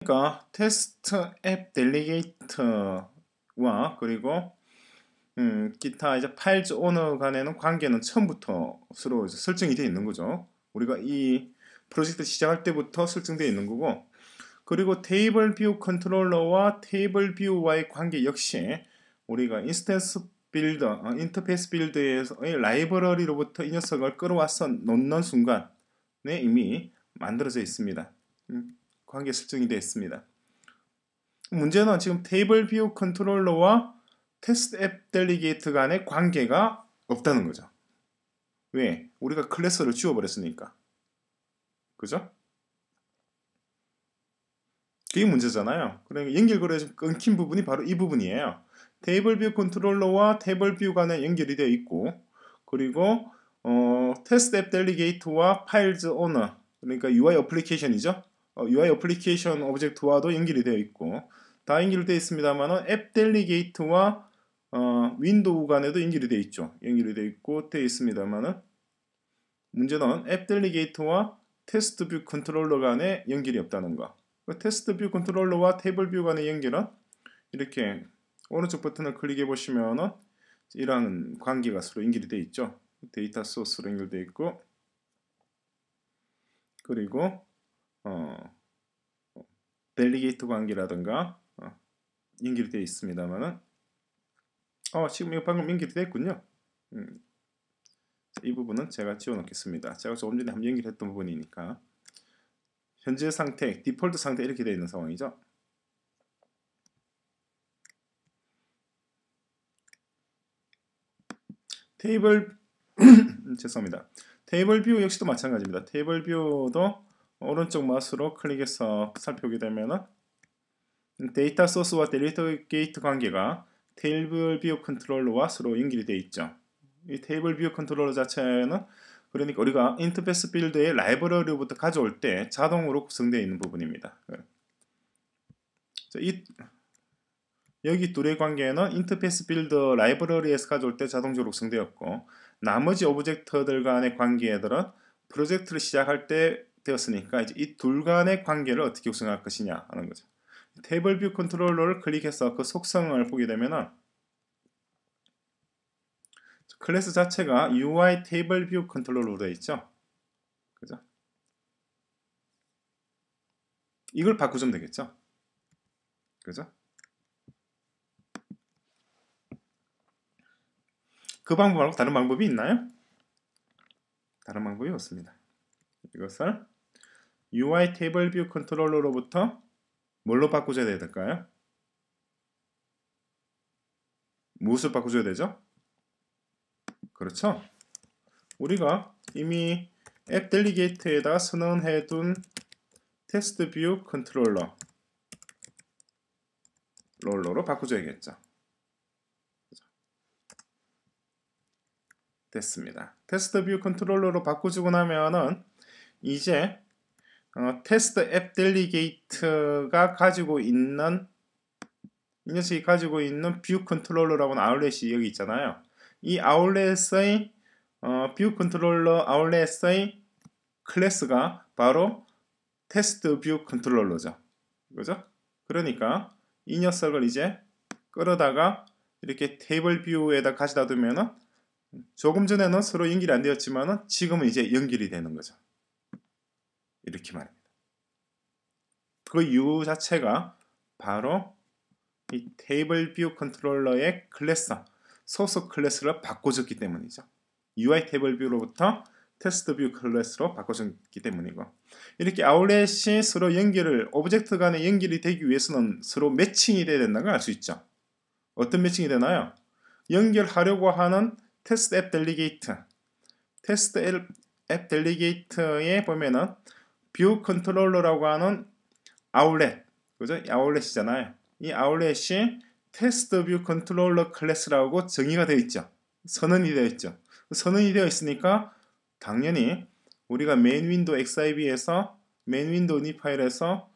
그러니까 테스트 앱 델리게이터와 그리고 기타 이제 파일즈 오너 간에는 관계는 처음부터 서로 설정이 되어 있는 거죠. 우리가 이 프로젝트 시작할 때부터 설정되어 있는 거고, 그리고 테이블 뷰 컨트롤러와 테이블 뷰와의 관계 역시 우리가 인스턴스 빌더, 인터페이스 빌드에서의 라이브러리로부터 이 녀석을 끌어와서 놓는 순간에 이미 만들어져 있습니다. 관계 설정이 되어 있습니다. 문제는 지금 테이블 뷰 컨트롤러와 테스트 앱 델리게이트 간의 관계가 없다는 거죠. 왜? 우리가 클래스를 지워버렸으니까. 그죠? 그게 문제잖아요. 그러니까 연결고리가 좀 끊긴 부분이 바로 이 부분이에요. 테이블 뷰 컨트롤러와 테이블 뷰 간에 연결이 되어 있고, 그리고 테스트 앱 델리게이트와 파일즈 오너, 그러니까 UI 어플리케이션이죠. UI 어플리케이션 오브젝트와도 연결이 되어 있고, 다 연결되어 있습니다만 앱 델리게이트와 윈도우 간에도 연결이 되어 있죠. 연결이 되어 있고 되어 있습니다만 문제는 앱 델리게이트와 테스트 뷰 컨트롤러 간에 연결이 없다는 거. 테스트 뷰 컨트롤러와 테이블 뷰 간의 연결은 이렇게 오른쪽 버튼을 클릭해 보시면은 이러한 관계가 서로 연결이 되어 있죠. 데이터 소스로 연결되어 있고, 그리고 델리게이트 관계라든가 연결이 되어 있습니다만은 지금 이거 방금 연결이 됐군요. 이 부분은 제가 지워놓겠습니다. 제가 조금 전에 한번 연결했던 부분이니까. 현재 상태, 디폴트 상태 이렇게 되어 있는 상황이죠. 테이블 죄송합니다. 테이블 뷰 역시도 마찬가지입니다. 테이블 뷰도 오른쪽 마우스로 클릭해서 살펴보게 되면은 데이터 소스와 델리게이트 관계가 테이블 뷰 컨트롤러와 서로 연결이 되어 있죠. 이 테이블 뷰 컨트롤러 자체는 그러니까 우리가 인터페이스 빌드의 라이브러리부터 가져올 때 자동으로 구성되어 있는 부분입니다. 여기 둘의 관계는 인터페이스 빌드 라이브러리에서 가져올 때 자동적으로 구성되었고, 나머지 오브젝트들 간의 관계들은 프로젝트를 시작할 때 되었으니까 이제 이 둘 간의 관계를 어떻게 구성할 것이냐 하는 거죠. 테이블 뷰 컨트롤러를 클릭해서 그 속성을 보게 되면은 클래스 자체가 UI 테이블 뷰 컨트롤러로 되어 있죠. 그죠? 이걸 바꾸면 되겠죠. 그죠? 그 방법 말고 다른 방법이 있나요? 다른 방법이 없습니다. 이것을 UI 테이블 뷰 컨트롤러로부터 뭘로 바꾸줘야 될까요? 무엇을 바꾸줘야 되죠? 그렇죠? 우리가 이미 앱 델리게이트에다 선언해둔 테스트 뷰 컨트롤러 롤러로 바꾸줘야겠죠. 됐습니다. 테스트 뷰 컨트롤러로 바꾸주고 나면은 이제 테스트 앱 델리게이트가 가지고 있는 이 녀석이 가지고 있는 뷰 컨트롤러라고는 아울렛이 여기 있잖아요. 이 아울렛의 뷰 컨트롤러 아울렛의 클래스가 바로 테스트 뷰 컨트롤러죠. 그죠? 그러니까 이 녀석을 이제 끌어다가 이렇게 테이블 뷰에다 가져다 두면은 조금 전에는 서로 연결이 안 되었지만은 지금은 이제 연결이 되는 거죠. 이렇게 말입니다. 그 이유 자체가 바로 이 테이블 뷰 컨트롤러의 클래스, 소스 클래스를 바꿔줬기 때문이죠. UI 테이블 뷰로부터 테스트 뷰 클래스로 바꿔줬기 때문이고, 이렇게 아울렛이 서로 연결을, 오브젝트 간에 연결이 되기 위해서는 서로 매칭이 돼야 된다는 걸 알 수 있죠. 어떤 매칭이 되나요? 연결하려고 하는 테스트 앱 델리게이트, 테스트 앱 델리게이트에 보면은 뷰 컨트롤러라고 하는 아울렛, 그죠? 아울렛이잖아요. 이 아울렛이 테스트 뷰 컨트롤러 클래스라고 정의가 되어 있죠. 선언이 되어 있죠. 선언이 되어 있으니까 당연히 우리가 메인 윈도우 XIB에서 메인 윈도우 니 파일에서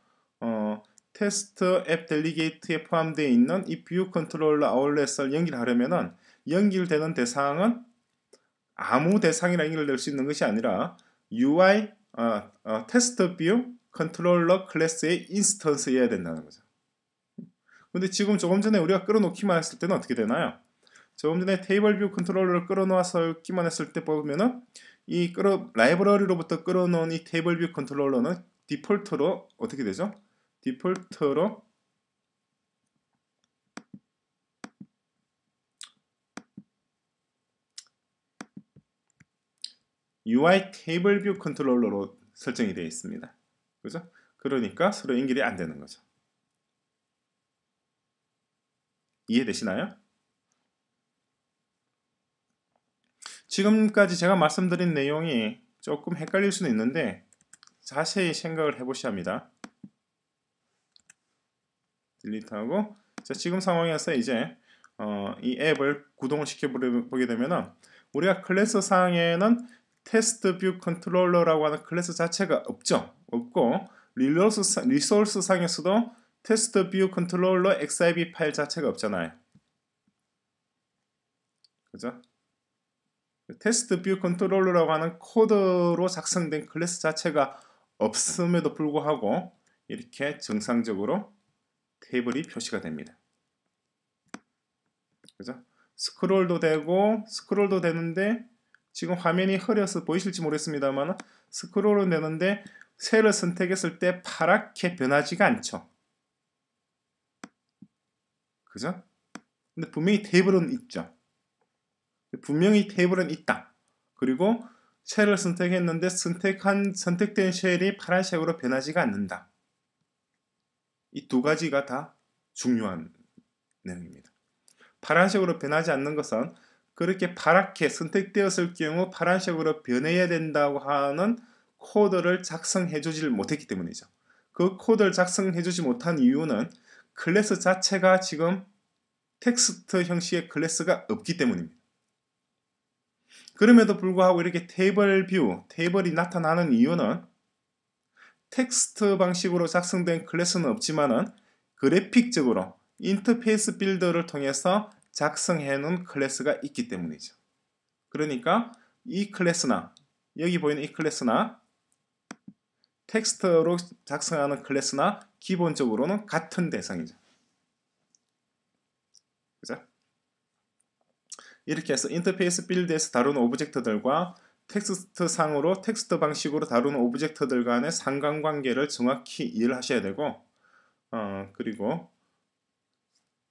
테스트 앱 델리게이트에 포함되어 있는 이 뷰 컨트롤러 아울렛을 연결하려면은 연결되는 대상은 아무 대상이랑 연결될 수 있는 것이 아니라 UI 테스트 뷰 컨트롤러 클래스의 인스턴스여야 된다는 거죠. 근데 지금 조금 전에 우리가 끌어놓기만 했을 때는 어떻게 되나요? 조금 전에 테이블 뷰 컨트롤러를 끌어놓기만 했을 때 보면은 라이브러리로부터 끌어놓은 이 테이블 뷰 컨트롤러는 디폴트로 어떻게 되죠? 디폴트로 UI 테이블 뷰 컨트롤러로 설정이 되어 있습니다. 그죠? 그러니까 서로 연결이 안 되는 거죠. 이해되시나요? 지금까지 제가 말씀드린 내용이 조금 헷갈릴 수는 있는데 자세히 생각을 해보셔야 합니다. 딜리트하고 자, 지금 상황에서 이제 이 앱을 구동을 시켜보게 되면은 우리가 클래스 상에는 테스트 뷰 컨트롤러라고 하는 클래스 자체가 없고 리소스 상에서도 테스트 뷰 컨트롤러 xib 파일 자체가 없잖아요. 그죠? 테스트 뷰 컨트롤러라고 하는 코드로 작성된 클래스 자체가 없음에도 불구하고 이렇게 정상적으로 테이블이 표시가 됩니다. 그죠? 스크롤도 되는데 지금 화면이 흐려서 보이실지 모르겠습니다만 스크롤은 되는데 셀을 선택했을 때 파랗게 변하지가 않죠. 그죠? 근데 분명히 테이블은 있죠. 분명히 테이블은 있다. 그리고 쉘을 선택했는데 선택된 쉘이 파란색으로 변하지가 않는다. 이 두 가지가 다 중요한 내용입니다. 파란색으로 변하지 않는 것은 그렇게 파랗게 선택되었을 경우 파란색으로 변해야 된다고 하는 코드를 작성해 주질 못했기 때문이죠. 그 코드를 작성해 주지 못한 이유는 클래스 자체가 지금 텍스트 형식의 클래스가 없기 때문입니다. 그럼에도 불구하고 이렇게 테이블이 나타나는 이유는 텍스트 방식으로 작성된 클래스는 없지만은 그래픽적으로 인터페이스 빌더를 통해서 작성해 놓은 클래스가 있기 때문이죠. 그러니까 이 클래스나 여기 보이는 이 클래스나 텍스트로 작성하는 클래스나 기본적으로는 같은 대상이죠. 그죠? 이렇게 해서 인터페이스 빌드에서 다루는 오브젝트들과 텍스트 상으로 텍스트 방식으로 다루는 오브젝트들 간의 상관관계를 정확히 이해를 하셔야 되고 그리고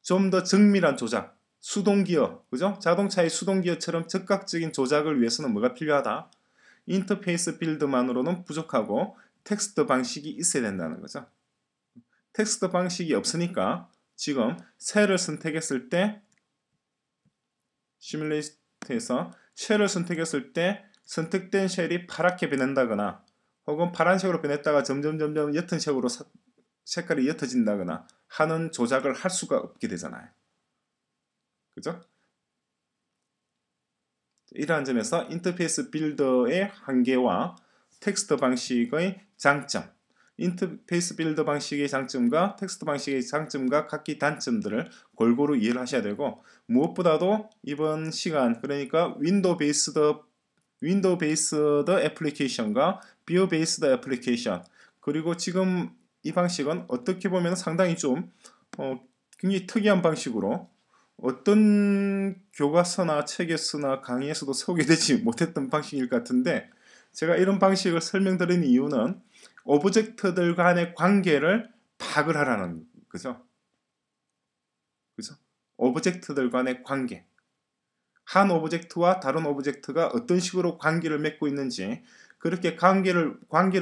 좀 더 정밀한 조작, 수동기어, 그죠? 자동차의 수동기어처럼 즉각적인 조작을 위해서는 뭐가 필요하다? 인터페이스 빌드만으로는 부족하고 텍스트 방식이 있어야 된다는 거죠. 텍스트 방식이 없으니까 지금 셀을 선택했을 때 시뮬레이트에서 쉘을 선택했을 때 선택된 쉘이 파랗게 변한다거나 혹은 파란색으로 변했다가 점점 옅은 색으로 색깔이 옅어진다거나 하는 조작을 할 수가 없게 되잖아요. 그죠? 이러한 점에서 인터페이스 빌더의 한계와 텍스트 방식의 장점, 인터페이스 빌더 방식의 장점과 텍스트 방식의 장점과 각기 단점들을 골고루 이해를 하셔야 되고 무엇보다도 이번 시간 그러니까 윈도우 베이스드 애플리케이션과 뷰 베이스드 애플리케이션 그리고 지금 이 방식은 어떻게 보면 상당히 좀 굉장히 특이한 방식으로 어떤 교과서나 책에서나 강의에서도 소개되지 못했던 방식일 것 같은데 제가 이런 방식을 설명드리는 이유는 오브젝트들 간의 관계를 파악을 하라는 거죠. 그죠? 오브젝트들 간의 관계. 한 오브젝트와 다른 오브젝트가 어떤 식으로 관계를 맺고 있는지 그렇게 관계를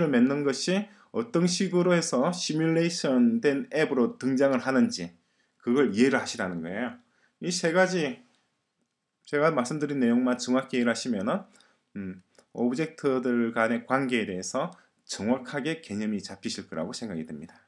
맺는 것이 어떤 식으로 해서 시뮬레이션 된 앱으로 등장을 하는지 그걸 이해를 하시라는 거예요. 이 세 가지 제가 말씀드린 내용만 정확히 이해를 하시면은 오브젝트들 간의 관계에 대해서 정확하게 개념이 잡히실 거라고 생각이 듭니다.